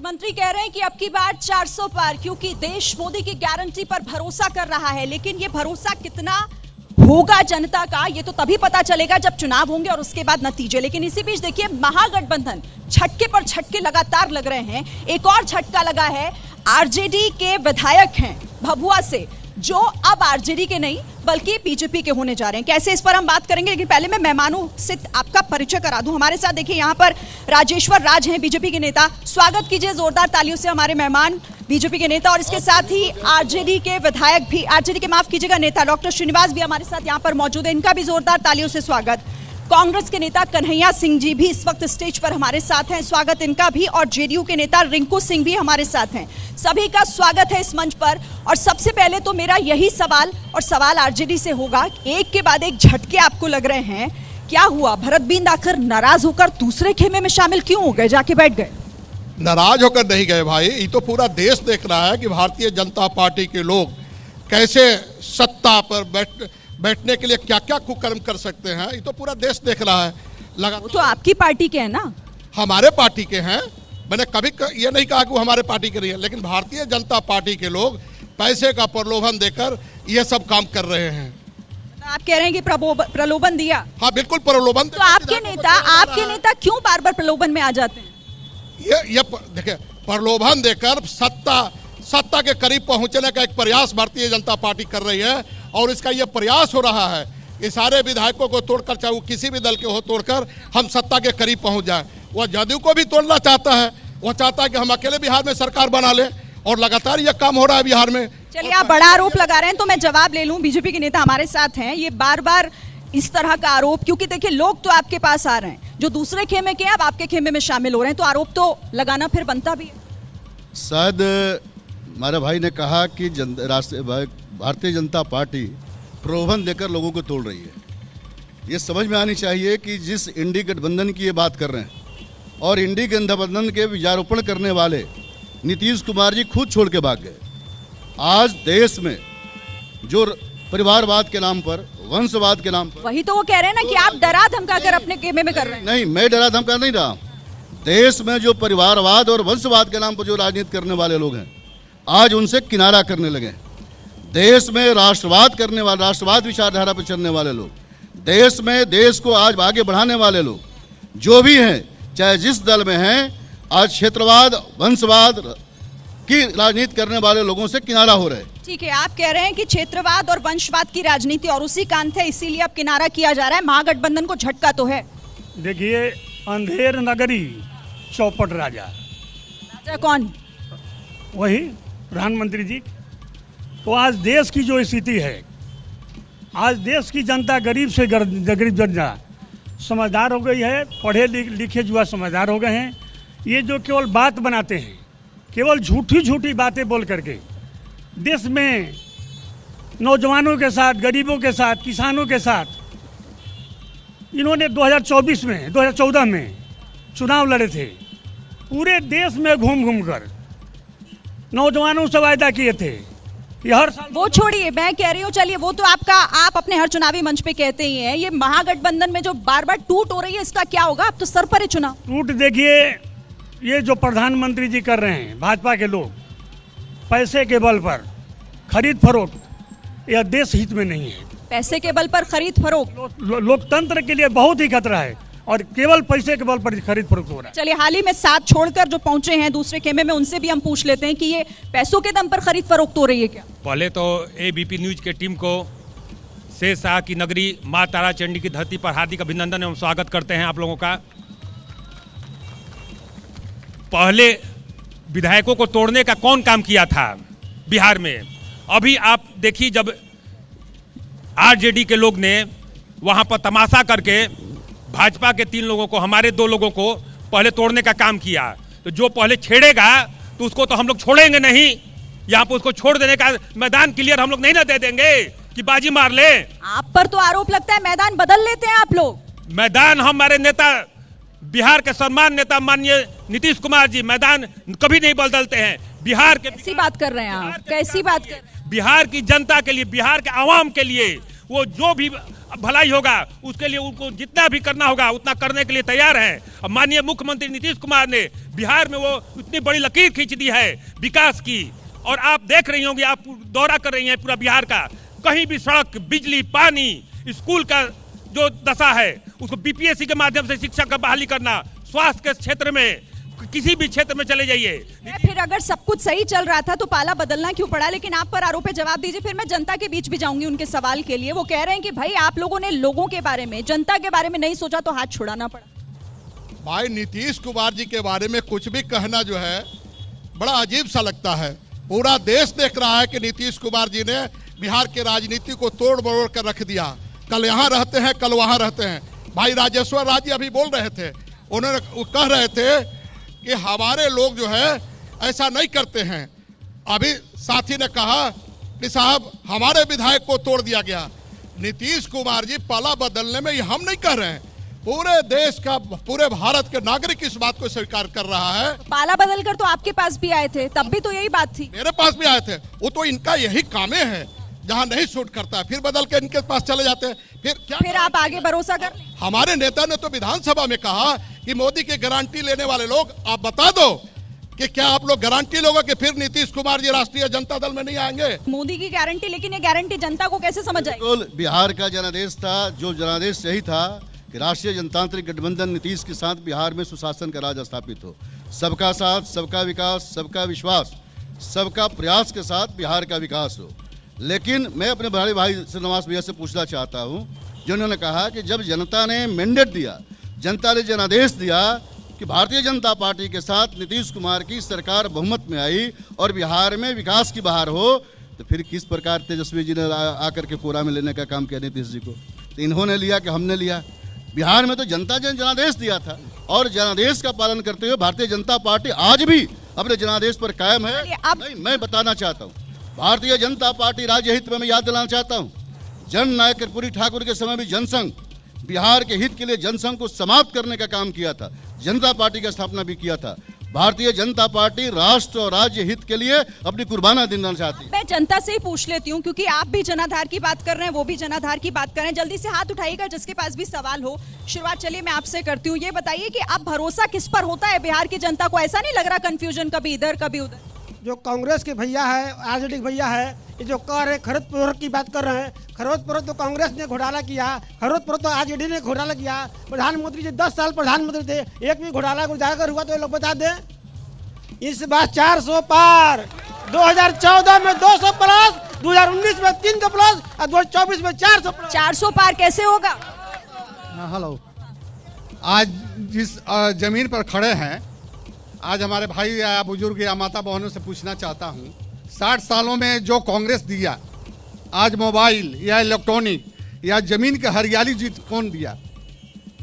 मंत्री कह रहे हैं कि अब की बार 400 पार, क्योंकि देश मोदी की गारंटी पर भरोसा कर रहा है। लेकिन ये भरोसा कितना होगा जनता का, ये तो तभी पता चलेगा जब चुनाव होंगे और उसके बाद नतीजे। लेकिन इसी बीच देखिए, महागठबंधन झटके पर झटके लगातार लग रहे हैं। एक और झटका लगा है, आरजेडी के विधायक हैं भभुआ से, जो अब आरजेडी के नहीं बल्कि बीजेपी के होने जा रहे हैं। कैसे, इस पर हम बात करेंगे, लेकिन पहले मैं मेहमानों से आपका परिचय करा दूं। हमारे साथ देखिए यहाँ पर राजेश्वर राज हैं, बीजेपी के नेता। स्वागत कीजिए जोरदार तालियों से हमारे मेहमान बीजेपी के नेता। और इसके साथ ही आरजेडी के विधायक भी, आरजेडी के माफ कीजिएगा नेता डॉक्टर श्रीनिवास भी हमारे साथ यहाँ पर मौजूद है, इनका भी जोरदार तालियों से स्वागत। कांग्रेस के नेता कन्हैया सिंह जी भी इस वक्त स्टेज पर हमारे साथ हैं, स्वागत इनका भी। और जेडीयू के नेता रिंकू सिंह भी हमारे साथ हैं, सभी का स्वागत है इस मंच पर। और सबसे पहले तो मेरा यही सवाल, और सवाल आरजेडी से होगा, एक के बाद एक झटके आपको लग रहे हैं, क्या हुआ? भरत बिंद आखिर नाराज होकर दूसरे खेमे में शामिल क्यों हो गए, जाके बैठ गए? नाराज होकर नहीं गए भाई, ये तो पूरा देश देख रहा है कि भारतीय जनता पार्टी के लोग कैसे सत्ता पर बैठने के लिए क्या क्या कुकर्म कर सकते हैं, ये तो पूरा देश देख रहा है। वो तो आपकी पार्टी के हैं ना? हमारे पार्टी के हैं, मैंने कभी ये नहीं कहा कि वो हमारे पार्टी के नहीं है, लेकिन भारतीय जनता पार्टी के लोग पैसे का प्रलोभन देकर ये सब काम कर रहे हैं। आप कह रहे हैं कि प्रलोभन दिया? हाँ बिल्कुल प्रलोभन। तो आपके नेता क्यों बार बार प्रलोभन में आ जाते हैं? ये देखिए, प्रलोभन देकर सत्ता के करीब पहुंचने का एक प्रयास भारतीय जनता पार्टी कर रही है। और इसका यह प्रयास हो रहा है कि सारे विधायकों को तोड़कर, चाहे वो किसी भी दल के हो, तोड़कर हम सत्ता के करीब पहुंच जाए। वह जदयू को भी तोड़ना चाहता है, वह चाहता है कि हम अकेले बिहार में सरकार बना लें, और लगातार यह काम हो रहा है बिहार में। चलिए, आप बड़ा आरोप लगा रहे हैं तो मैं जवाब ले लूं। बीजेपी के नेता हमारे साथ हैं, ये बार बार इस तरह का आरोप, क्योंकि देखिए लोग तो आपके पास आ रहे हैं, जो दूसरे खेमे के हैं अब आपके खेमे में शामिल हो रहे हैं, तो आरोप तो लगाना फिर बनता भी है। शायद हमारे भाई ने कहा कि भारतीय जनता पार्टी प्रलोभन देकर लोगों को तोड़ रही है। ये समझ में आनी चाहिए कि जिस इंडी गठबंधन की ये बात कर रहे हैं, और इंडी गठबंधन के विचारोपण करने वाले नीतीश कुमार जी खुद छोड़ के भाग गए। आज देश में जो परिवारवाद के नाम पर, वंशवाद के नाम पर, वही तो वो कह रहे हैं ना कि आप डरा धमका कर अपने खेमे में कर रहे हैं। नहीं, मैं डरा धमका नहीं रहा। देश में जो परिवारवाद और वंशवाद के नाम पर जो राजनीति करने वाले लोग हैं, आज उनसे किनारा करने लगे। देश में राष्ट्रवाद करने वाले, राष्ट्रवाद विचारधारा पर चलने वाले लोग, देश में देश को आज आगे बढ़ाने वाले लोग जो भी हैं, चाहे जिस दल में हैं, आज क्षेत्रवाद, वंशवाद की राजनीति करने वाले लोगों से किनारा हो रहे। ठीक है, आप कह रहे हैं कि क्षेत्रवाद और वंशवाद की राजनीति और उसी का अंत है, इसीलिए अब किनारा किया जा रहा है। महागठबंधन को झटका तो है। देखिए, अंधेर नगरी चौपट राजा कौन? वही प्रधानमंत्री जी। तो आज देश की जो स्थिति है, आज देश की जनता गरीब से गरीब जनता समझदार हो गई है, पढ़े लिखे युवा समझदार हो गए हैं। ये जो केवल बात बनाते हैं, केवल झूठी बातें बोल करके देश में नौजवानों के साथ, गरीबों के साथ, किसानों के साथ इन्होंने 2014 में चुनाव लड़े थे। पूरे देश में घूम कर नौजवानों से वायदा किए थे कि हर साल। वो छोड़िए, मैं कह रही हूँ, चलिए वो तो आप अपने हर चुनावी मंच पे कहते ही हैं। ये महागठबंधन में जो बार बार टूट हो रही है, इसका क्या होगा? अब तो सर पर है चुनाव। टूट देखिए, ये जो प्रधानमंत्री जी कर रहे हैं, भाजपा के लोग, पैसे के बल पर खरीद फरोख्त, यह देश हित में नहीं है। पैसे के बल पर खरीद फरोख्त लोकतंत्र के लिए बहुत ही खतरा है, और केवल पैसे के बल पर खरीद फरोख्त हो रहा है। चलिए, हाल ही में साथ छोड़कर जो पहुंचे हैं दूसरे खेमे में, उनसे भी हम पूछ लेते हैं कि ये पैसों के दम पर खरीद फरोख्त हो रही है क्या? पहले तो एबीपी न्यूज के टीम को शेष शाह की नगरी माँ तारा चंडी की धरती पर हार्दिक अभिनंदन एवं स्वागत करते हैं आप लोगों का। पहले विधायकों को तोड़ने का कौन काम किया था बिहार में? अभी आप देखिए, जब आरजेडी के लोग ने वहां पर तमाशा करके भाजपा के 3 लोगों को, हमारे 2 लोगों को पहले तोड़ने का काम किया, तो जो पहले छेड़ेगा तो उसको तो हम लोग छोड़ेंगे नहीं। यहाँ पर उसको छोड़ देने का मैदान क्लियर हम लोग नहीं ना दे देंगे कि बाजी मार ले। आप पर तो आरोप लगता है मैदान बदल लेते हैं आप लोग। मैदान हमारे नेता, बिहार के सम्मान नेता माननीय नीतीश कुमार जी मैदान कभी नहीं बदलते हैं। बिहार के, कैसी बात कर रहे हैं आप? कैसी बात कर? बिहार की जनता के लिए, बिहार के आवाम के लिए वो जो भी भलाई होगा उसके लिए उनको जितना भी करना होगा उतना करने के लिए तैयार हैं। अब माननीय मुख्यमंत्री नीतीश कुमार ने बिहार में वो इतनी बड़ी लकीर खींच दी है विकास की, और आप देख रही होंगी, आप दौरा कर रही हैं पूरा बिहार का, कहीं भी सड़क, बिजली, पानी, स्कूल का जो दशा है उसको बीपीएससी के माध्यम से शिक्षा का बहाली करना, स्वास्थ्य के क्षेत्र में, किसी भी क्षेत्र में चले जाइए। फिर अगर सब कुछ सही चल रहा था तो पाला बदलना क्यों पड़ा? लेकिन आप पर आरोप पे जवाब दीजिए, फिर मैं जनता के बीच भी जाऊंगी उनके सवाल के लिए। वो कह रहे हैं कि भाई आप लोगों ने लोगों के बारे में, जनता के बारे में नहीं सोचा तो हाथ छुड़ाना पड़ा। भाई नीतीश कुमार जी के बारे में कुछ भी कहना जो है बड़ा अजीब सा लगता है। पूरा देश देख रहा है कि नीतीश कुमार जी ने बिहार की राजनीति को तोड़ मरोड़ कर रख दिया। कल यहाँ रहते हैं, कल वहाँ रहते हैं। भाई राजेश्वर राज जी अभी बोल रहे थे, उन्होंने कह रहे थे कि हमारे लोग जो है ऐसा नहीं करते हैं। अभी साथी ने कहा कि साहब हमारे विधायक को तोड़ दिया गया। नीतीश कुमार जी पाला बदलने में ये हम नहीं कह रहे हैं, पूरे देश का, पूरे भारत के नागरिक इस बात को स्वीकार कर रहा है। पाला बदल कर तो आपके पास भी आए थे, तब भी तो यही बात थी। मेरे पास भी आए थे, वो तो इनका यही काम है, जहां नहीं सूट करता है फिर बदल के इनके पास चले जाते हैं। फिर आप आगे भरोसा कर। हमारे नेता ने तो विधानसभा में कहा कि मोदी की गारंटी लेने वाले लोग आप बता दो कि क्या आप लोग गारंटी लोगे कि फिर नीतीश कुमार जी राष्ट्रीय जनता दल में नहीं आएंगे? मोदी की गारंटी, लेकिन ये गारंटी जनता को कैसे समझ आई? बिल्कुल बिहार का जनादेश था, जो जनादेश यही था कि राष्ट्रीय जनतांत्रिक गठबंधन नीतीश के साथ बिहार में सुशासन का राज स्थापित हो। सबका साथ, सबका विकास, सबका विश्वास, सबका प्रयास के साथ बिहार का विकास हो। लेकिन मैं अपने बड़े भाई श्रीनिवास भैया से पूछना चाहता हूं, जिन्होंने कहा कि जब जनता ने मैंडेट दिया, जनता ने जनादेश दिया कि भारतीय जनता पार्टी के साथ नीतीश कुमार की सरकार बहुमत में आई और बिहार में विकास की बहार हो, तो फिर किस प्रकार तेजस्वी जी ने आकर के कोरा में लेने का काम किया नीतीश जी को? तो इन्होंने लिया कि हमने लिया? बिहार में तो जनता ने जनादेश दिया था और जनादेश का पालन करते हुए भारतीय जनता पार्टी आज भी अपने जनादेश पर कायम है। नहीं, मैं बताना चाहता हूँ, भारतीय जनता पार्टी राज्य हित में मैं याद दिलाना चाहता हूँ, जन नायक कर्पूरी ठाकुर के समय भी जनसंघ, बिहार के हित के लिए जनसंघ को समाप्त करने का काम किया था, जनता पार्टी का स्थापना भी किया था। भारतीय जनता पार्टी राष्ट्र और राज्य हित के लिए अपनी कुर्बाना देना चाहती है। मैं जनता से ही पूछ लेती हूँ, क्योंकि आप भी जनाधार की बात कर रहे हैं, वो भी जनाधार की बात कर रहे हैं। जल्दी से हाथ उठाइएगा जिसके पास भी सवाल हो। शुरुआत चलिए मैं आपसे करती हूँ। ये बताइए कि अब भरोसा किस पर होता है बिहार की जनता को? ऐसा नहीं लग रहा कंफ्यूजन कभी इधर कभी उधर? जो कांग्रेस के भैया है, आरजेडी के भैया है, ये जो कह रहे खरीद फरोख्त की बात कर रहे हैं, खरीद फरोख्त तो कांग्रेस ने घोटाला किया, खरीद फरोख्त तो आरजेडी ने घोटाला किया। प्रधानमंत्री जी 10 साल प्रधानमंत्री थे, एक भी घोटाला उजागर हुआ तो ये लोग बता दें। इस बार 400 पार, 2014 में 200 प्लस, 2019 में 300 प्लस और 2024 में 400 प्लस। 400 पार कैसे होगा? हेलो, आज जिस जमीन पर खड़े हैं, आज हमारे भाई या बुजुर्ग या माता बहनों से पूछना चाहता हूँ, 60 सालों में जो कांग्रेस दिया, आज मोबाइल या इलेक्ट्रॉनिक या जमीन की हरियाली जीत कौन दिया?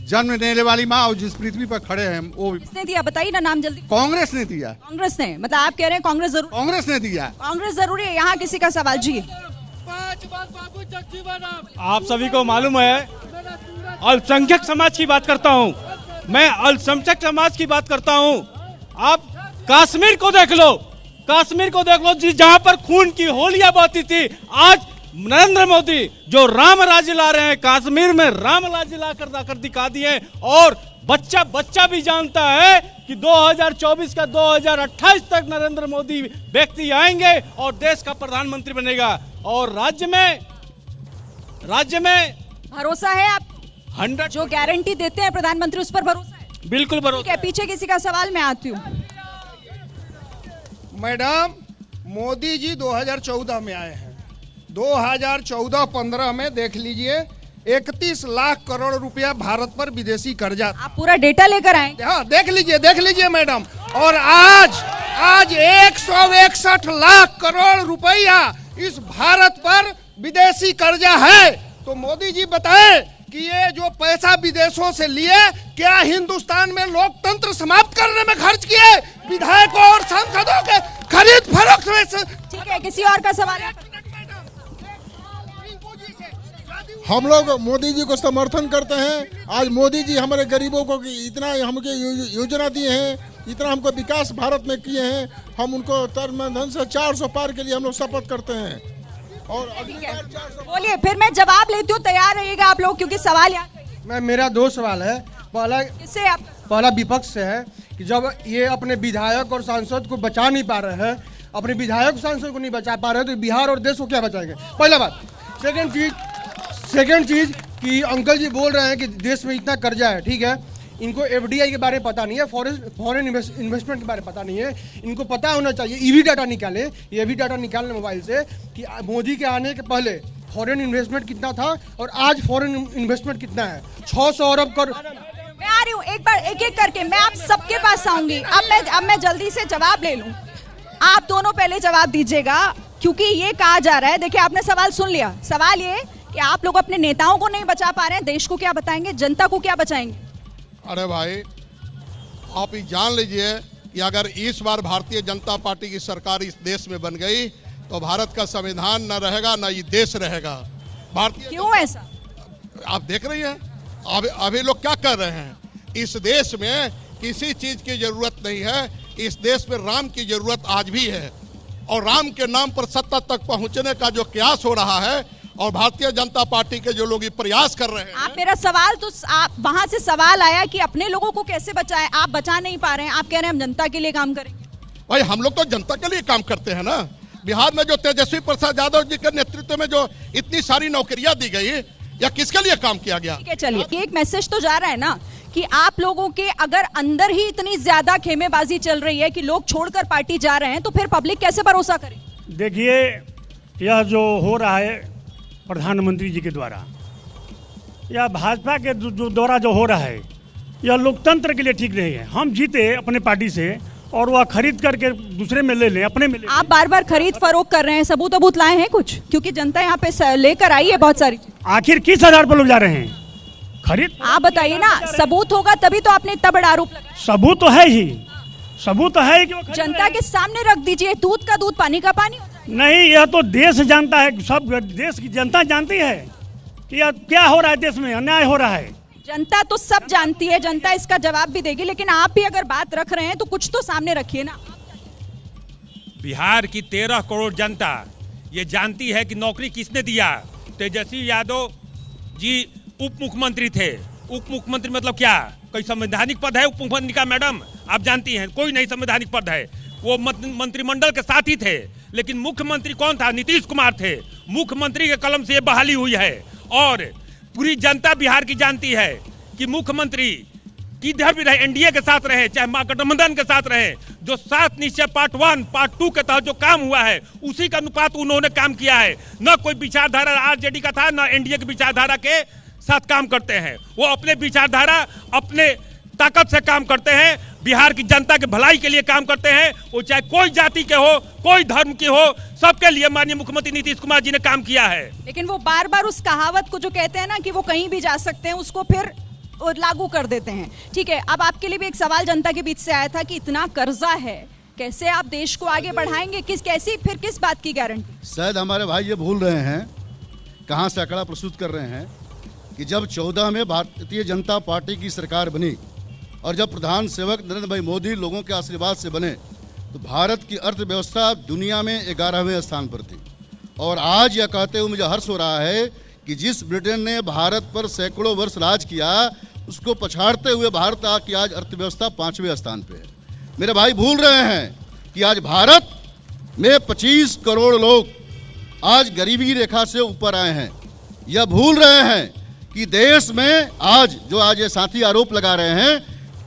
जन्म देने वाली माँ और जिस पृथ्वी पर खड़े हैं वो किसने दिया? बताइए ना नाम जल्दी। कांग्रेस ने दिया। कांग्रेस ने? मतलब आप कह रहे हैं कांग्रेस जरूर? कांग्रेस ने दिया। कांग्रेस जरूरी है? यहाँ किसी का सवाल जी। आप सभी को मालूम है, अल्पसंख्यक समाज की बात करता हूँ मैं, अल्पसंख्यक समाज की बात करता हूँ। आप कश्मीर को देख लो, कश्मीर को देख लो, जहाँ पर खून की होलियां बहती थी, आज नरेंद्र मोदी जो राम राज्य ला रहे हैं, कश्मीर में राम राज्य लाकर दिखा दिए। और बच्चा बच्चा भी जानता है कि 2024 का 2028 तक नरेंद्र मोदी व्यक्ति आएंगे और देश का प्रधानमंत्री बनेगा। और राज्य में भरोसा है? आप 100 जो गारंटी देते हैं प्रधानमंत्री उस पर भरोसा है? बिल्कुल भरोसा। ठीक है, पीछे किसी का सवाल मैं आती हूँ। मैडम, मोदी जी 2014 में आए हैं, 2014-15 में देख लीजिए 31 लाख करोड़ रुपया भारत पर विदेशी कर्जा। आप पूरा डेटा लेकर आए? हाँ, देख लीजिए मैडम। और आज 161 लाख करोड़ रुपया इस भारत पर विदेशी कर्जा है। तो मोदी जी बताएं कि ये जो पैसा विदेशों से लिए, क्या हिंदुस्तान में लोकतंत्र समाप्त करने में खर्च किए? विधायकों और सांसदों के खरीद फरोख्त में? ठीक है, किसी और का सवाल है? हम लोग मोदी जी को समर्थन करते हैं। आज मोदी जी हमारे गरीबों को इतना हमके योजना दिए हैं, इतना हमको विकास भारत में किए हैं। हम उनको तन मन धन से 400 पार के लिए हम लोग शपथ करते हैं और अगली बार 400 बोलिए, फिर मैं जवाब लेती हूँ, तैयार रहिएगा आप लोग, क्योंकि सवाल यहाँ मेरा दो सवाल है। किससे आप पहला विपक्ष से है कि जब ये अपने विधायक और सांसद को बचा नहीं पा रहे हैं, अपने विधायक सांसद को नहीं बचा पा रहे, तो बिहार और देश को क्या बचाएंगे? पहला बात। सेकंड चीज कि अंकल जी बोल रहे हैं कि देश में इतना कर्जा है, ठीक है, इनको एफडीआई के बारे में पता नहीं है, फॉरेन इन्वेस्टमेंट के बारे में पता नहीं है। इनको पता होना चाहिए, ईवी डाटा निकाले, ये भी डाटा निकालने मोबाइल से कि मोदी के आने के पहले फॉरेन इन्वेस्टमेंट कितना था और आज फॉरेन इन्वेस्टमेंट कितना है। 600 अरब करोड़। मैं आ रही हूँ, एक बार एक एक करके मैं आप सबके पास आऊंगी। अब मैं जल्दी से जवाब ले लूं। आप दोनों पहले जवाब दीजिएगा, क्योंकि ये कहा जा रहा है, देखिए आपने सवाल सुन लिया। सवाल ये कि आप लोग अपने नेताओं को नहीं बचा पा रहे हैं, देश को क्या बताएंगे, जनता को क्या बचाएंगे? अरे भाई, आप ये जान लीजिए कि अगर इस बार भारतीय जनता पार्टी की सरकार इस देश में बन गई तो भारत का संविधान न रहेगा, न ये देश रहेगा। भारतीय क्यों ऐसा? आप देख रही हैं अभी लोग क्या कर रहे हैं। इस देश में किसी चीज की जरूरत नहीं है, इस देश में राम की जरूरत आज भी है, और राम के नाम पर सत्ता तक पहुंचने का जो प्रयास हो रहा है और भारतीय जनता पार्टी के जो लोग ये प्रयास कर रहे हैं। आप मेरा सवाल तो आप वहां से सवाल आया कि अपने लोगों को कैसे बचाएं, आप बचा नहीं पा रहे हैं, आप कह रहे हैं हम जनता के लिए काम करेंगे। भाई हम लोग तो जनता के लिए काम करते हैं ना। बिहार में जो तेजस्वी प्रसाद यादव जी के नेतृत्व में जो इतनी सारी नौकरियां दी गई, या किसके लिए काम किया गया? ठीक है, चलिए, एक मैसेज तो जा रहा है ना कि आप लोगों के अगर अंदर ही इतनी ज्यादा खेमेबाजी चल रही है कि लोग छोड़कर पार्टी जा रहे हैं, तो फिर पब्लिक कैसे भरोसा करे? देखिए, यह जो हो रहा है प्रधानमंत्री जी के द्वारा या भाजपा के जो द्वारा जो हो रहा है, यह लोकतंत्र के लिए ठीक नहीं है। हम जीते अपने पार्टी से और वह खरीद करके दूसरे में ले लें, अपने में ले लें। आप बार बार खरीद फरोख्त कर रहे हैं, सबूत लाए हैं कुछ? क्योंकि जनता यहाँ पे लेकर आई है बहुत सारी। आखिर किस आधार पर लोग जा रहे हैं? खरीद? आप बताइए ना, सबूत होगा तभी तो आपने इतना बड़ा आरोप लगाया। सबूत तो है ही, सबूत तो है कि वो जनता के सामने रख दीजिए, दूध का दूध पानी का पानी हो जाए। नहीं, यह तो देश जानता है, सब देश की जनता जानती है कि यह क्या हो रहा है, देश में अन्याय हो रहा है। जनता तो सब जानती है, जनता इसका जवाब भी देगी, लेकिन आप भी अगर बात रख रहे हैं तो कुछ तो सामने रखिए ना। बिहार की 13 करोड़ जनता ये जानती है कि नौकरी किसने दिया। तेजस्वी यादव जी उप मुख्यमंत्री थे। उप मुख्यमंत्री मतलब क्या? कोई संवैधानिक पद है उप मुख्यमंत्री का? मैडम आप जानती हैं, कोई नहीं संवैधानिक पद है। वो मंत्रिमंडल के साथ ही थे, लेकिन मुख्यमंत्री कौन था? नीतीश कुमार थे। मुख्यमंत्री के कलम से ये बहाली हुई है, और पूरी जनता बिहार की जानती है कि मुख्यमंत्री किधर भी रहे, एनडीए के साथ रहे चाहे महागठबंधन के साथ रहे, जो 7 निश्चय पार्ट 1 पार्ट 2 के तहत जो काम हुआ है उसी का अनुपात उन्होंने काम किया है। न कोई विचारधारा आरजेडी का था, न एनडीए की विचारधारा के साथ काम करते हैं। वो अपने विचारधारा अपने ताकत से काम करते हैं, बिहार की जनता के भलाई के लिए काम करते हैं। वो चाहे कोई जाति के हो, कोई धर्म के हो, सबके लिए माननीय मुख्यमंत्री नीतीश कुमार जी ने काम किया है। लेकिन वो बार बार उस कहावत को जो कहते हैं ना कि वो कहीं भी जा सकते हैं, उसको फिर लागू कर देते हैं। ठीक है, अब आपके लिए भी एक सवाल जनता के बीच से आया था कि इतना कर्जा है, कैसे आप देश को आगे बढ़ाएंगे, किस बात की गारंटी? शायद हमारे भाई ये भूल रहे हैं, कहाँ से आंकड़ा प्रस्तुत कर रहे हैं कि जब 14 में भारतीय जनता पार्टी की सरकार बनी और जब प्रधान सेवक नरेंद्र भाई मोदी लोगों के आशीर्वाद से बने, तो भारत की अर्थव्यवस्था दुनिया में 11वें स्थान पर थी। और आज यह कहते हुए मुझे हर्ष हो रहा है कि जिस ब्रिटेन ने भारत पर सैकड़ों वर्ष राज किया, उसको पछाड़ते हुए भारत की आज अर्थव्यवस्था 5वें स्थान पे है। मेरे भाई भूल रहे हैं कि आज भारत में 25 करोड़ लोग आज गरीबी रेखा से ऊपर आए हैं। यह भूल रहे हैं कि देश में आज ये साथी आरोप लगा रहे हैं,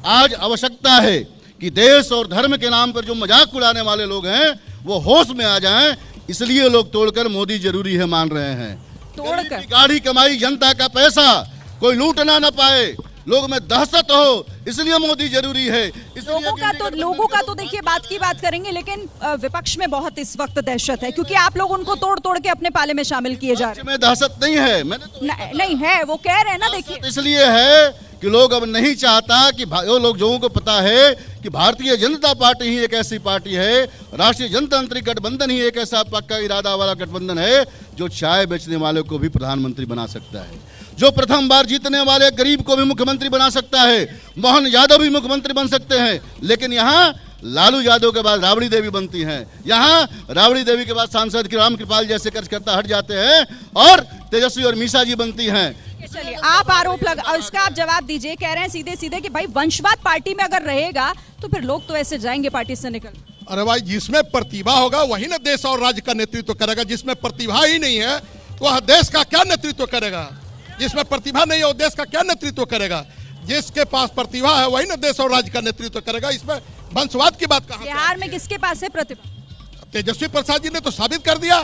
आज आवश्यकता है कि देश और धर्म के नाम पर जो मजाक उड़ाने वाले लोग हैं वो होश में आ जाएं। इसलिए लोग तोड़कर मोदी जरूरी है मान रहे हैं। तोड़कर गाड़ी कमाई जनता का पैसा कोई लूटना न पाए, लोग में दहशत हो, इसलिए मोदी जरूरी है। लोगों का तो देखिए बात की बात करेंगे, लेकिन विपक्ष में बहुत इस वक्त दहशत है, क्योंकि आप लोग उनको तोड़ तोड़ के अपने पाले में शामिल किए जा रहे हैं। में दहशत नहीं है, नहीं है, वो कह रहे हैं ना। देखिए इसलिए है कि लोग अब नहीं चाहता कि वो लोगों को पता है कि भारतीय जनता पार्टी ही एक ऐसी पार्टी है, राष्ट्रीय जनतांत्रिक गठबंधन ही एक ऐसा पक्का इरादा वाला गठबंधन है जो चाय बेचने वाले को भी प्रधानमंत्री बना सकता है, जो प्रथम बार जीतने वाले गरीब को भी मुख्यमंत्री बना सकता है। मोहन यादव भी मुख्यमंत्री बन सकते हैं, लेकिन यहाँ लालू यादव के बाद राबड़ी देवी बनती हैं। यहाँ राबड़ी देवी के बाद सांसद राम कृपाल जैसे कार्यकर्ता हट जाते हैं और तेजस्वी और मीसा जी बनती हैं। चलिए आप आरोप लगा, इसका आप जवाब दीजिए। कह रहे हैं सीधे सीधे कि भाई वंशवाद पार्टी में अगर रहेगा तो फिर लोग तो ऐसे जाएंगे पार्टी से निकल। अरे भाई, जिसमें प्रतिभा होगा वही ना देश और राज्य का नेतृत्व करेगा। जिसमें प्रतिभा ही नहीं है तो वह देश का क्या नेतृत्व करेगा? जिसमें प्रतिभा नहीं है वो देश का क्या नेतृत्व करेगा? जिसके पास प्रतिभा है वही ना देश और राज्य का नेतृत्व करेगा। इसमें वंशवाद की बात कहाँ? बिहार में किसके पास है प्रतिभा? तेजस्वी प्रसाद जी ने तो साबित कर दिया,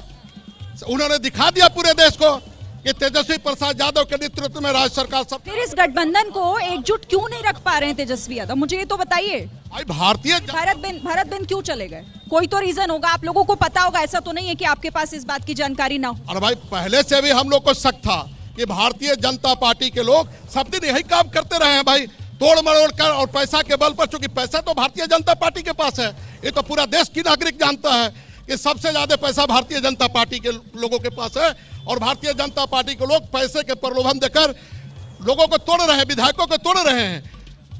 उन्होंने दिखा दिया पूरे देश को कि तेजस्वी प्रसाद यादव के नेतृत्व में राज्य सरकार सब। फिर इस गठबंधन को एकजुट क्यों नहीं रख पा रहे हैं तेजस्वी यादव? मुझे ये तो बताइए। भाई भारतीय भरत बिन क्यों चले गए? कोई तो रीजन होगा, आप लोगों को पता होगा। ऐसा तो नहीं है कि आपके पास इस बात की जानकारी ना हो। अरे भाई, पहले से भी हम लोग को शक था कि भारतीय जनता पार्टी के लोग सब दिन यही काम करते रहे हैं भाई, तोड़ मरोड़ कर और पैसा के बल पर। चूंकि पैसा तो भारतीय जनता पार्टी के पास है, ये तो पूरा देश की नागरिक जानता है कि सबसे ज्यादा पैसा भारतीय जनता पार्टी के लोगों के पास है। और भारतीय जनता पार्टी के लोग पैसे के प्रलोभन देकर लोगों को तोड़ रहे हैं, विधायकों को तोड़ रहे हैं।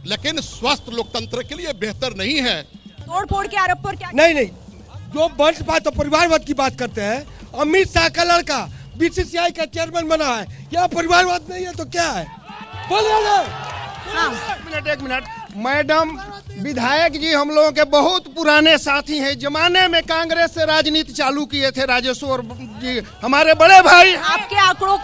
लेकिन स्वस्थ लोकतंत्र के लिए बेहतर नहीं है। तोड़ फोड़ के आरोप पर क्या? नहीं, जो वंशवाद और परिवारवाद की बात करते हैं, अमित शाह का लड़का बीसीसीआई का चेयरमैन बना है, क्या परिवारवाद नहीं है तो क्या है? बोलिए ना। एक मिनट मैडम, विधायक जी हम लोगों के बहुत पुराने साथी हैं। जमाने में कांग्रेस से राजनीति चालू किए थे राजेश्वर जी, हमारे बड़े भाई। आपके आंकड़ों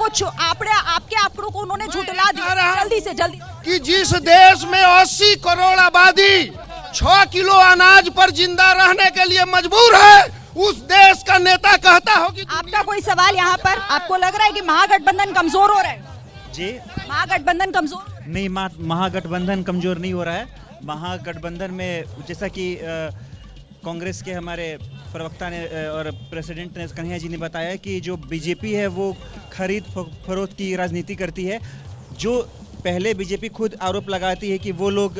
को उन्होंने झुठला दिया। जल्दी से जल्दी कि जिस देश में 80 करोड़ आबादी 6 किलो अनाज पर जिंदा रहने के लिए मजबूर है, उस देश का नेता कहता हो कि आपका कोई सवाल यहाँ पर? आपको लग रहा है कि महागठबंधन कमजोर हो रहा है? जी, महागठबंधन कमजोर नहीं, महागठबंधन कमजोर नहीं हो रहा है। महागठबंधन में जैसा कि कांग्रेस के हमारे प्रवक्ता ने और प्रेसिडेंट ने कन्हैया जी ने बताया कि जो बीजेपी है वो खरीद फरोख्त की राजनीति करती है। जो पहले बीजेपी खुद आरोप लगाती है कि वो लोग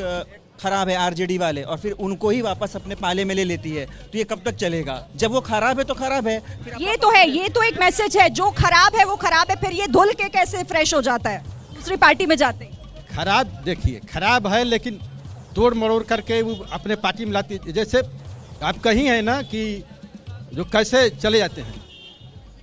खराब है आरजेडी वाले, और फिर उनको ही वापस अपने पाले में ले लेती है। तो ये कब तक चलेगा? जब वो खराब है तो खराब है। ये तो है, ये तो एक मैसेज है। जो खराब है वो खराब है, फिर ये धुल के कैसे फ्रेश हो जाता है दूसरी पार्टी में जाते? खराब देखिए, खराब है लेकिन तोड़ मरोड़ करके वो अपने पार्टी में लाती। जैसे आप कहीं है ना कि जो कैसे चले जाते हैं,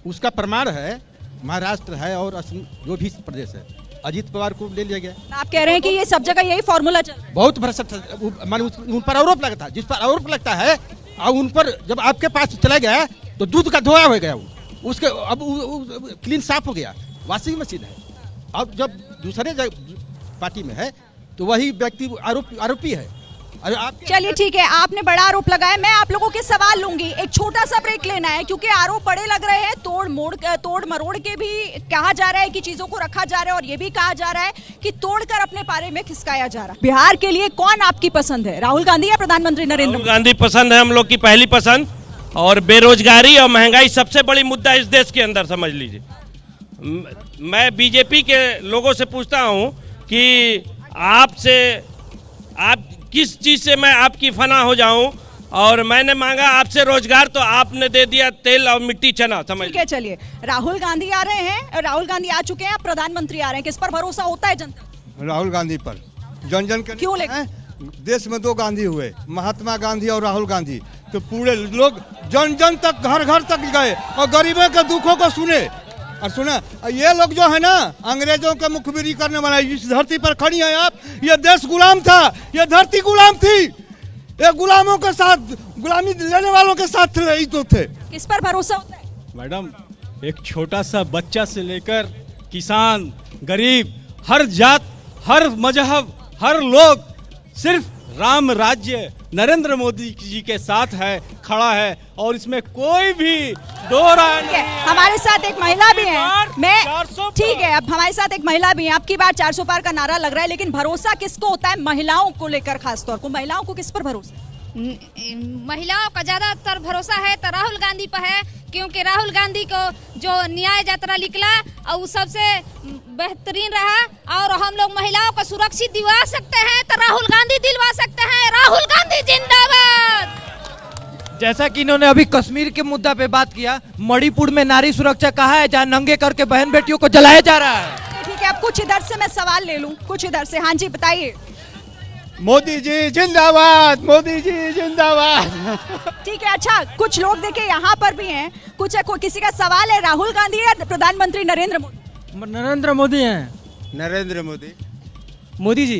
उसका प्रमाण है महाराष्ट्र है और जो भी प्रदेश है। अजीत पवार को ले लिया गया। आप कह रहे हैं कि ये सब जगह यही फॉर्मूला चल रहा है? बहुत भ्रष्टाचार, माने उन पर आरोप लगता है। जिस पर आरोप लगता है और उन पर जब आपके पास चला गया तो दूध का धोया हो गया, वो उसके अब क्लीन साफ हो गया, वॉशिंग मशीन है। अब जब दूसरे पार्टी में है तो वही व्यक्ति आरोपी है। अरे आप चलिए ठीक है, आपने बड़ा आरोप लगाया। मैं आप लोगों के सवाल लूंगी। एक छोटा सा ब्रेक लेना है क्योंकि आरोप बड़े लग रहे हैं। तोड़ मरोड़ के भी कहा जा रहा है कि चीजों को रखा जा रहा है, और ये भी कहा जा रहा है कि तोड़कर अपने पारे में खिसकाया जा रहा है। बिहार के लिए कौन आपकी पसंद है, राहुल गांधी या प्रधानमंत्री नरेंद्र मोदी? गांधी पसंद है, हम लोग की पहली पसंद। और बेरोजगारी और महंगाई सबसे बड़ी मुद्दा इस देश के अंदर, समझ लीजिए। मैं बीजेपी के लोगों से पूछता हूं कि आप किस चीज से मैं आपकी फना हो जाऊं, और मैंने मांगा आपसे रोजगार तो आपने दे दिया तेल और मिट्टी चना, समझ। ठीक है, चलिए राहुल गांधी आ रहे हैं, राहुल गांधी आ चुके हैं, अब प्रधानमंत्री आ रहे हैं। किस पर भरोसा होता है जनता? राहुल गांधी पर। जन के क्यों लेकिन? देश में 2 गांधी हुए, महात्मा गांधी और राहुल गांधी। तो पूरे लोग जन तक घर घर तक गए और गरीबों के दुखों को सुने। और सुना, ये लोग जो है ना अंग्रेजों के मुखबिरी करने वाला, इस धरती पर खड़ी है आप। ये देश गुलाम था, ये धरती गुलाम थी। ये गुलामों के साथ, गुलामी लेने वालों के साथ ही तो थे। किस पर भरोसा होता है? मैडम, एक छोटा सा बच्चा से लेकर किसान, गरीब, हर जात, हर मजहब, हर लोग सिर्फ राम राज्य नरेंद्र मोदी जी के साथ है, खड़ा है, और इसमें कोई भी दो राय नहीं है। हमारे साथ एक महिला भी है। ठीक है, अब हमारे साथ एक महिला भी है। आपकी बार 400 पार का नारा लग रहा है, लेकिन भरोसा किसको होता है? महिलाओं को लेकर खासतौर को, महिलाओं को किस पर भरोसा? महिलाओं का ज्यादातर भरोसा है तो राहुल गांधी पर है, क्योंकि राहुल गांधी को जो न्याय यात्रा निकला और वो सबसे बेहतरीन रहा। और हम लोग महिलाओं को सुरक्षित दिलवा सकते हैं तो राहुल गांधी दिलवा सकते हैं। राहुल गांधी जिंदाबाद। जैसा कि इन्होंने अभी कश्मीर के मुद्दा पे बात किया, मणिपुर में नारी सुरक्षा कहाँ है जहाँ नंगे करके बहन बेटियों को जलाया जा रहा है? ठीक है, अब कुछ इधर से मैं सवाल ले लूं, कुछ इधर से। हाँ जी, बताइए। मोदी जी जिंदाबाद, मोदी जी जिंदाबाद। ठीक है, अच्छा कुछ लोग देखिए यहाँ पर भी हैं, किसी का सवाल है, राहुल गांधी या प्रधानमंत्री नरेंद्र मोदी? नरेंद्र मोदी हैं। नरेंद्र मोदी। मोदी जी।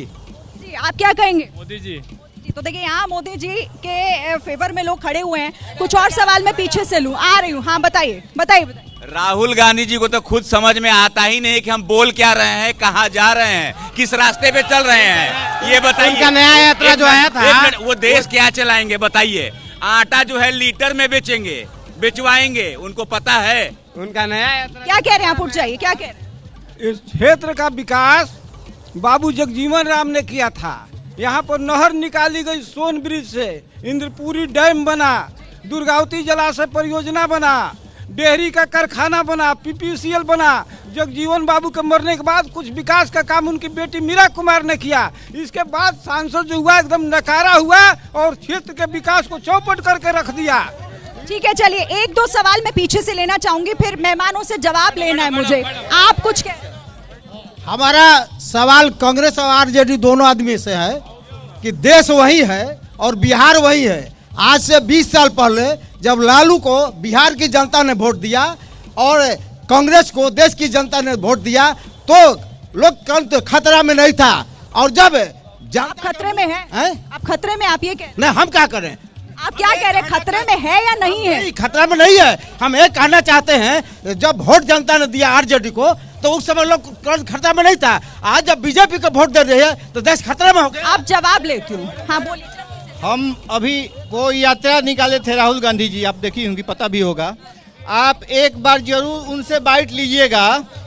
जी आप क्या कहेंगे? मोदी जी। तो देखिए यहाँ मोदी जी के फेवर में लोग खड़े हुए हैं। कुछ और सवाल मैं पीछे से लूँ, आ रही हूँ। हाँ बताइए बताइए बताइए। राहुल गांधी जी को तो खुद समझ में आता ही नहीं कि हम बोल क्या रहे हैं, कहाँ जा रहे हैं, किस रास्ते पे चल रहे हैं, ये बताइए। उनका नया यात्रा जो आया था, वो देश क्या चलाएंगे बताइए? आटा जो है लीटर में बेचेंगे, बेचवाएंगे, उनको पता है। उनका नया यात्रा। क्या कह रहे हैं आप? उठ जाइए, क्या कह रहे हैं? इस क्षेत्र का विकास बाबू जगजीवन राम ने किया था। यहाँ पर नहर निकाली गई सोन ब्रिज से, इंद्रपुरी डैम बना, दुर्गावती जलाशय परियोजना बना, डेयरी का कारखाना बना, पीपीसीएल बना। जगजीवन बाबू के मरने के बाद कुछ विकास का काम उनकी बेटी मीरा कुमार ने किया। इसके बाद सांसद जो हुआ एकदम नकारा हुआ और क्षेत्र के विकास को चौपट करके रख दिया। ठीक है, चलिए एक दो सवाल मैं पीछे से लेना चाहूंगी, फिर मेहमानों से जवाब लेना है मुझे। आप कुछ कह रहे हैं? हमारा सवाल कांग्रेस और आरजेडी दोनों आदमी से है कि देश वही है और बिहार वही है। आज से 20 साल पहले जब लालू को बिहार की जनता ने वोट दिया और कांग्रेस को देश की जनता ने वोट दिया तो लोकतंत्र खतरा में नहीं था। और जब आप खतरे में हैं? आप खतरे में, आप ये कह रहे हैं? नहीं, हम क्या करें? आप क्या कह रहे हैं, खतरे में है या नहीं है? नहीं, खतरा में नहीं है। हम ये कहना चाहते हैं जब वोट जनता ने दिया आरजेडी को तो उस समय लोग खतरा में नहीं था। आज जब बीजेपी को वोट दे रही है तो देश खतरे में हो गया। आप जवाब लेती हूँ। हाँ बोलिए। हम अभी कोई यात्रा निकाले थे राहुल गांधी जी, आप देखी होंगी, पता भी होगा। आप एक बार जरूर उनसे बाइट लीजिएगा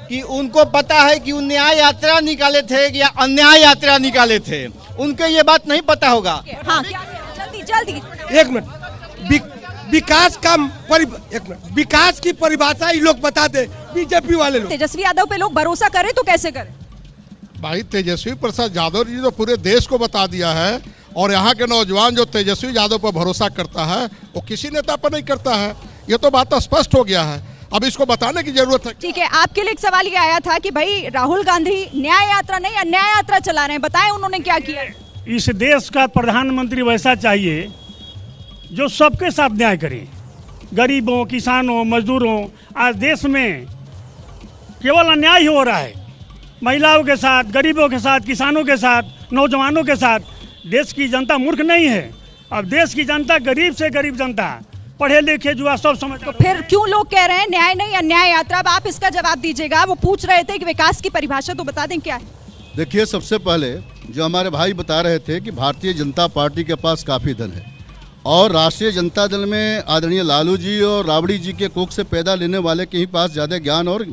कि उनको पता है कि न्याय यात्रा निकाले थे या अन्याय यात्रा निकाले थे। उनके ये बात नहीं पता होगा। हाँ जल्दी जल्दी। एक मिनट, विकास की परिभाषा ये लोग बता दे, बीजेपी वाले लोग। तेजस्वी यादव पे लोग भरोसा करें तो कैसे करें? भाई तेजस्वी प्रसाद यादव जी तो पूरे देश को बता दिया है, और यहाँ के नौजवान जो तेजस्वी यादव पर भरोसा करता है वो किसी नेता पर नहीं करता है। ये तो बात स्पष्ट हो गया है, अब इसको बताने की जरूरत है। ठीक है, आपके लिए एक सवाल ये आया था कि भाई राहुल गांधी न्याय यात्रा नहीं अन्याय यात्रा चला रहे हैं, बताएं उन्होंने क्या किया? इस देश का प्रधानमंत्री वैसा चाहिए जो सबके साथ न्याय करे, गरीबों, किसानों, मजदूरों। आज देश में केवल अन्याय ही हो रहा है, महिलाओं के साथ, गरीबों के साथ, किसानों के साथ, नौजवानों के साथ। देश की जनता मूर्ख नहीं है, अब देश की जनता गरीब से गरीब जनता, पढ़े लिखे जुआ सब समझ। तो फिर क्यों लोग कह रहे हैं न्याय नहीं अन्याय यात्रा? अब आप इसका जवाब दीजिएगा। वो पूछ रहे थे कि विकास की परिभाषा तो बता दें क्या है। देखिए, सबसे पहले जो हमारे भाई बता रहे थे कि भारतीय जनता पार्टी के पास काफ़ी धन है और राष्ट्रीय जनता दल में आदरणीय लालू जी और राबड़ी जी के कोख से पैदा लेने वाले के ही पास ज़्यादा ज्ञान और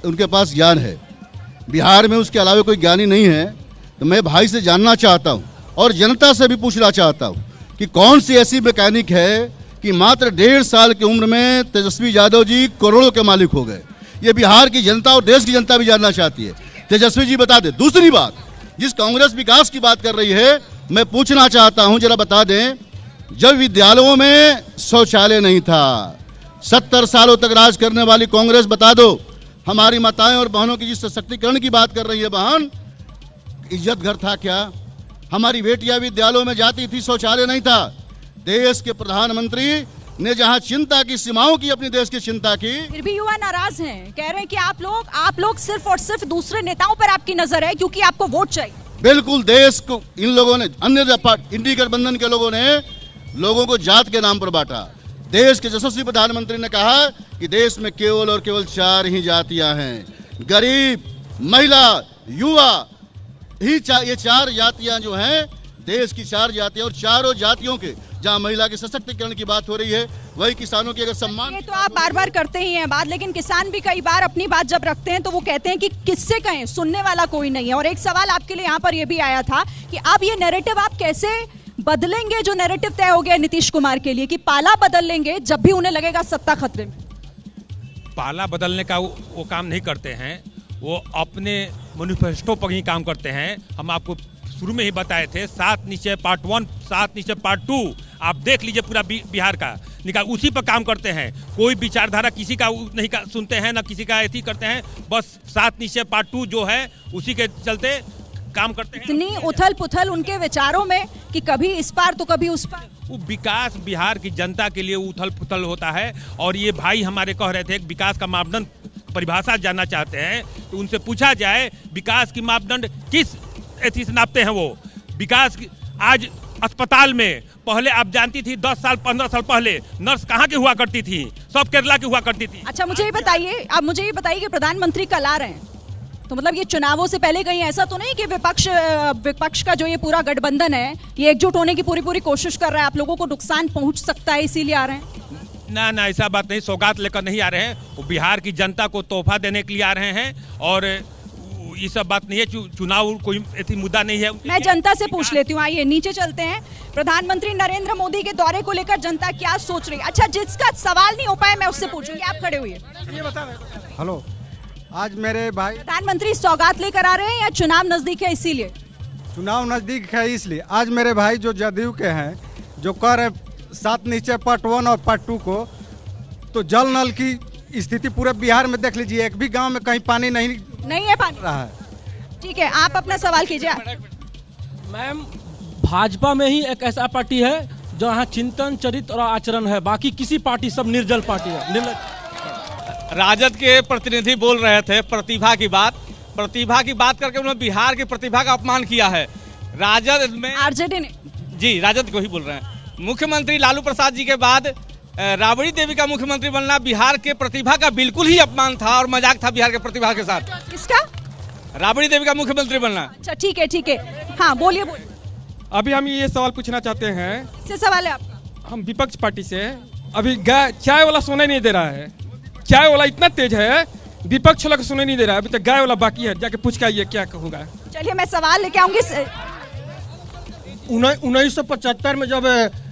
उनके पास ज्ञान है। बिहार में उसके अलावा कोई ज्ञानी नहीं है। तो मैं भाई से जानना चाहता हूँ और जनता से भी पूछना चाहता हूँ कि कौन सी ऐसी मैकेनिक है कि मात्र 1.5 साल की उम्र में तेजस्वी यादव जी करोड़ों के मालिक हो गए। ये बिहार की जनता और देश की जनता भी जानना चाहती है। तेजस्वी जी बता दें। दूसरी बात, जिस कांग्रेस विकास की बात कर रही है, मैं पूछना चाहता हूँ, जरा बता दें, जब विद्यालयों में शौचालय नहीं था, 70 सालों तक राज करने वाली कांग्रेस बता दो, हमारी माताएं और बहनों की जिस सशक्तिकरण की बात कर रही है बहन, इज्जत घर था क्या? हमारी बेटियां विद्यालयों में जाती थी, शौचालय नहीं था। देश के प्रधानमंत्री ने जहां चिंता की, सीमाओं की, अपनी देश की चिंता की, फिर भी युवा नाराज हैं, कह रहे हैं कि आप लोग सिर्फ और सिर्फ दूसरे नेताओं पर आपकी नजर है क्योंकि आपको वोट चाहिए। बिल्कुल, देश को इन लोगों ने, अन्य इंडी गठबंधन के लोगों ने लोगों को जात के नाम पर बांटा। देश के यशस्वी प्रधानमंत्री ने कहा कि देश में केवल और केवल 4 ही जातियां हैं, गरीब, महिला, युवा ही। ये 4 जातियां जो हैं, देश की 4 जातियां, और चारों जातियों के जहां महिला के सशक्तिकरण की बात हो रही है, वही किसानों की अगर सम्मान। ये तो आप बार बार करते ही हैं बात, लेकिन किसान भी कई बार अपनी बात जब रखते हैं तो वो कहते हैं कि किससे कहें, सुनने वाला कोई नहीं है। और एक सवाल आपके लिए यहाँ पर ये भी आया था कि अब ये नैरेटिव आप कैसे बदलेंगे, जो नैरेटिव तय हो गया नीतीश कुमार के लिए कि पाला बदल लेंगे जब भी उन्हें लगेगा सत्ता खतरे में। पाला बदलने का वो काम नहीं करते हैं, वो अपने मैनिफेस्टो पर ही काम करते हैं। हम आपको शुरू में ही बताए थे, 7 निश्चय पार्ट 1, 7 निश्चय पार्ट 2, आप देख लीजिए पूरा बिहार का निकाल, उसी पर काम करते हैं। कोई विचारधारा किसी का नहीं सुनते हैं, ना किसी का ऐसी करते हैं। बस 7 निश्चय पार्ट 2 जो है, उसी के चलते काम करते हैं। इतनी उथल पुथल उनके विचारों में कि कभी इस पार तो कभी उस पार। वो विकास बिहार की जनता के लिए उथल पुथल होता है। और ये भाई हमारे कह रहे थे कि विकास का मापदंड परिभाषा जानना चाहते हैं, तो उनसे पूछा जाए विकास की मापदंड किस एथी से नापते हैं। वो विकास आज अस्पताल में पहले आप जानती थी 10 साल 15 साल पहले नर्स कहाँ की हुआ करती थी, सब केरला की हुआ करती थी। अच्छा मुझे ये बताइए, आप मुझे ये बताइए कि प्रधानमंत्री कल आ रहे हैं, तो मतलब ये चुनावों से पहले कहीं ऐसा तो नहीं कि विपक्ष का जो ये पूरा गठबंधन है ये एकजुट होने की पूरी कोशिश कर रहा है, आप लोगों को नुकसान पहुंच सकता है इसीलिए आ रहे हैं? ना ऐसा बात नहीं, सौगात लेकर नहीं आ रहे हैं, वो बिहार की जनता को तोहफा देने के लिए आ रहे हैं। और ये सब बात नहीं है, चुनाव कोई ऐसी मुद्दा नहीं है। मैं जनता से पूछ लेती हूँ, आइए नीचे चलते हैं। प्रधानमंत्री नरेंद्र मोदी के दौरे को लेकर जनता क्या सोच रही है? अच्छा जिसका सवाल नहीं हो पाया मैं उससे पूछूंगी, आप खड़े हुए। हेलो, आज मेरे भाई प्रधानमंत्री सौगात लेकर आ रहे हैं या चुनाव नजदीक है इसीलिए? चुनाव नजदीक है इसलिए। आज मेरे भाई जो जदयू के हैं जो कह रहे 7 निश्चय पार्ट 1 और पार्ट 2 को, तो जल नल की स्थिति पूरे बिहार में देख लीजिए, एक भी गांव में कहीं पानी नहीं है पानी रहा है। ठीक है, आप अपना सवाल कीजिए। मैम, भाजपा में ही एक ऐसा पार्टी है जहाँ चिंतन चरित्र और आचरण है, बाकी किसी पार्टी सब निर्जल पार्टी है। राजद के प्रतिनिधि बोल रहे थे प्रतिभा की बात करके उन्होंने बिहार की प्रतिभा का अपमान किया है। राजद में आरजेडी ने, जी राजद को ही बोल रहे हैं। मुख्यमंत्री लालू प्रसाद जी के बाद राबड़ी देवी का मुख्यमंत्री बनना बिहार के प्रतिभा का बिल्कुल ही अपमान था और मजाक था बिहार के प्रतिभा के साथ। किसका? राबड़ी देवी का मुख्यमंत्री बनना। अच्छा ठीक है, हाँ बोलिए। अभी हम ये सवाल पूछना चाहते हैं, किससे सवाल है आपका? हम विपक्ष पार्टी से। अभी चाय वाला सुनाई नहीं दे रहा है, चाय वाला इतना तेज है, विपक्ष वाला सुनाई नहीं दे रहा है, अभी तक गाय वाला बाकी है, जाके पूछ के आइए क्या कहूँगा। चलिए मैं सवाल लेके आऊंगी। 1975 में जब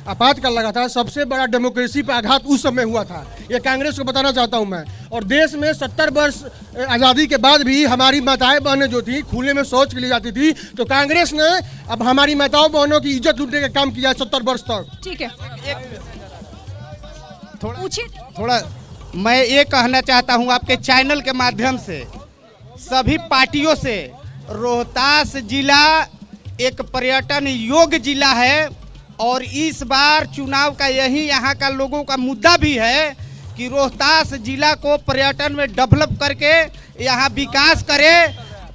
आपातकाल लगा था, सबसे बड़ा डेमोक्रेसी पे आघात उस समय हुआ था, ये कांग्रेस को बताना चाहता हूं मैं। और देश में 70 वर्ष आज़ादी के बाद भी हमारी माताएं बहनें जो थी खुले में शौच के लिए जाती थी, तो कांग्रेस ने अब हमारी माताओं बहनों की इज्जत लूटने का काम किया 70 वर्ष तक। ठीक है, थोड़ा मैं ये कहना चाहता हूं आपके चैनल के माध्यम से सभी पार्टियों से, रोहतास जिला एक पर्यटन योग्य जिला है और इस बार चुनाव का यही यहाँ का लोगों का मुद्दा भी है कि रोहतास जिला को पर्यटन में डेवलप करके यहाँ विकास करे।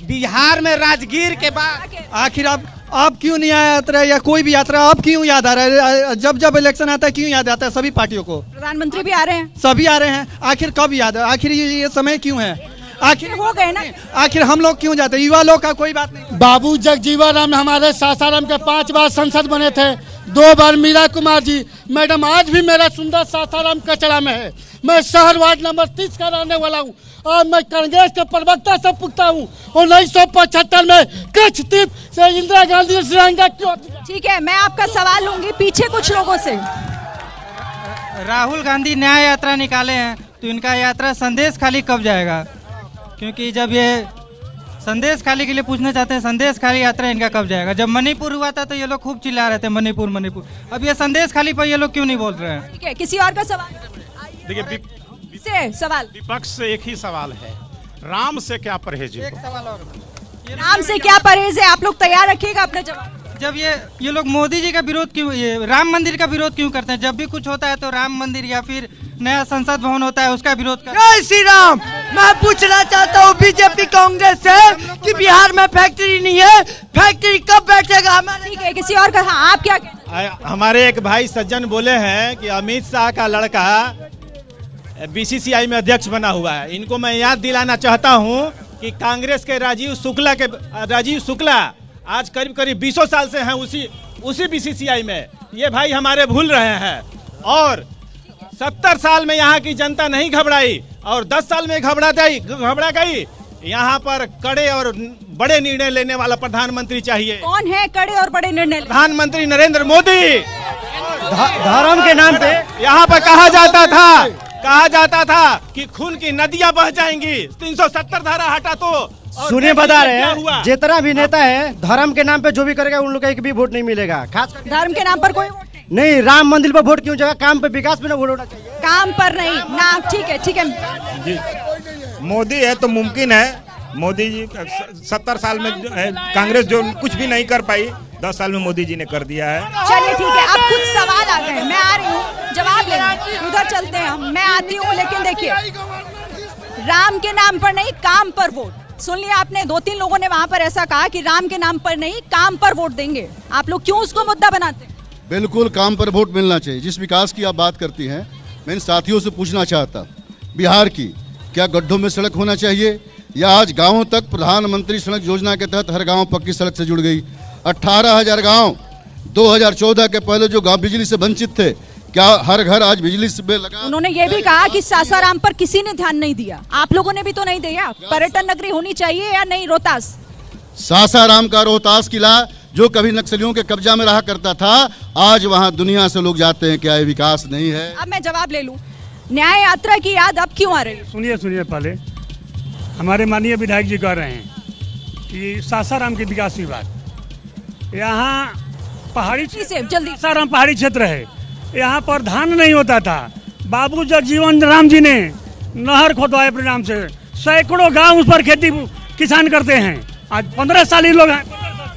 बिहार में राजगीर के बाद आखिर आप क्यों नहीं आया यात्रा या कोई भी यात्रा आप क्यों याद आ रहा है? जब इलेक्शन आता है क्यों याद आता है सभी पार्टियों को? प्रधानमंत्री भी आ रहे हैं, सभी आ रहे हैं, आखिर कब याद है? आखिर ये समय क्यों है? आखिर हो गए ना, आखिर हम लोग क्यों जाते? युवा लोग का कोई बात नहीं। बाबू जगजीवन राम हमारे सासाराम के 5 बार सांसद बने थे, 2 बार मीरा कुमार जी। मैडम आज भी मेरा सुंदर सासाराम कचरा में है। मैं शहर वार्ड नंबर 30 का रहने वाला हूँ और मैं कांग्रेस के प्रवक्ता से पूछता हूँ 1975 में कच्छ द्वीप से इंदिरा गांधी श्रीलंका क्यों? ठीक है, मैं आपका सवाल लूंगी पीछे कुछ लोगों से। राहुल गांधी न्याय यात्रा निकाले हैं, तो इनका यात्रा संदेश खाली कब जाएगा? क्योंकि जब ये संदेश खाली के लिए पूछना चाहते हैं, संदेश खाली यात्रा इनका कब जाएगा? जब मणिपुर हुआ था तो ये लोग खूब चिल्ला रहे थे मणिपुर। अब ये संदेश खाली पर ये लोग क्यों नहीं बोल रहे हैं? ठीक है, किसी और का सवाल? देखिए सवाल विपक्ष से एक ही सवाल है, राम से क्या परहेज? एक सवाल और, राम से क्या परहेज है? आप लोग तैयार रखिएगा अपने जवाब। जब ये लोग मोदी जी का विरोध क्यों, ये राम मंदिर का विरोध क्यों करते हैं? जब भी कुछ होता है तो राम मंदिर या फिर नया संसद भवन होता है उसका विरोध करते हैं। जय श्री राम। मैं पूछना चाहता हूँ बीजेपी कांग्रेस से कि बिहार में फैक्ट्री नहीं है, फैक्ट्री कब बैठेगा? ठीक है, किसी और का? हाँ, आप क्या? हमारे एक भाई सज्जन बोले हैं कि अमित शाह का लड़का बीसीसीआई में अध्यक्ष बना हुआ है। इनको मैं याद दिलाना चाहता हूं कि कांग्रेस के राजीव शुक्ला आज करीब 20 साल से हैं उसी बीसीसीआई में। ये भाई हमारे भूल रहे हैं। और 70 साल में यहाँ की जनता नहीं घबराई और 10 साल में घबरा गई। यहाँ पर कड़े और बड़े निर्णय लेने वाला प्रधानमंत्री चाहिए। कौन है कड़े और बड़े निर्णय? प्रधानमंत्री नरेंद्र मोदी। धर्म के नाम पे यहाँ पर कहा जाता था कि खून की नदियां बह जाएंगी, 370 धारा हटा तो। सुनिए, बता रहे हैं जितना भी नेता है धर्म के नाम पे जो भी करेगा उन लोग का एक भी वोट नहीं मिलेगा। खास धर्म के नाम पर कोई नहीं, राम मंदिर पर वोट क्यों जाएगा? काम पे, विकास पे ना वोट होना चाहिए। काम पर नहीं ना। ठीक है, मोदी है तो मुमकिन है मोदी जी 70 साल में कांग्रेस जो कुछ भी नहीं कर पाई 10 साल में मोदी जी ने कर दिया है। चलिए ठीक है, अब कुछ सवाल आ गए, मैं आ रही हूँ जवाब लेना, उधर चलते हैं हम, मैं आती हूँ। लेकिन देखिए, राम के नाम पर नहीं काम पर वोट, सुन लिया आपने, 2-3 लोगों ने वहां पर ऐसा कहा कि राम के नाम पर नहीं काम पर वोट देंगे। आप लोग क्यों उसको मुद्दा बनाते हैं? बिल्कुल काम पर वोट मिलना चाहिए। जिस विकास की आप बात करती हैं, मैं इन साथियों से पूछना चाहता, बिहार की क्या गड्ढों में सड़क होना चाहिए, या आज गांवों तक प्रधानमंत्री सड़क योजना के तहत हर गांव पक्की सड़क से जुड़ गई? 18,000 गांव 2014 के पहले जो गांव बिजली से वंचित थे, क्या हर घर आज बिजली से लगा? उन्होंने ये भी कहा कि सासाराम पर किसी ने ध्यान नहीं दिया, आप लोगों ने भी तो नहीं दिया। पर्यटन नगरी होनी चाहिए या नहीं रोहतास? सासाराम का रोहतास किला जो कभी नक्सलियों के कब्जा में रहा करता था, आज वहां दुनिया से लोग जाते हैं। क्या ये विकास नहीं है? अब मैं जवाब ले लूं, न्याय यात्रा की याद अब क्यों आ रही है? सुनिए पहले, हमारे माननीय विधायक जी कह रहे हैं कि सासाराम की विकास की बात, यहाँ पहाड़ी से जल्दी, सासाराम पहाड़ी क्षेत्र है, यहाँ पर धान नहीं होता था। बाबू जगजीवन राम जी ने नहर खोदवाए परिणाम से सैकड़ों गांव उस पर खेती किसान करते हैं। आज 15 साल ही लोग हैं।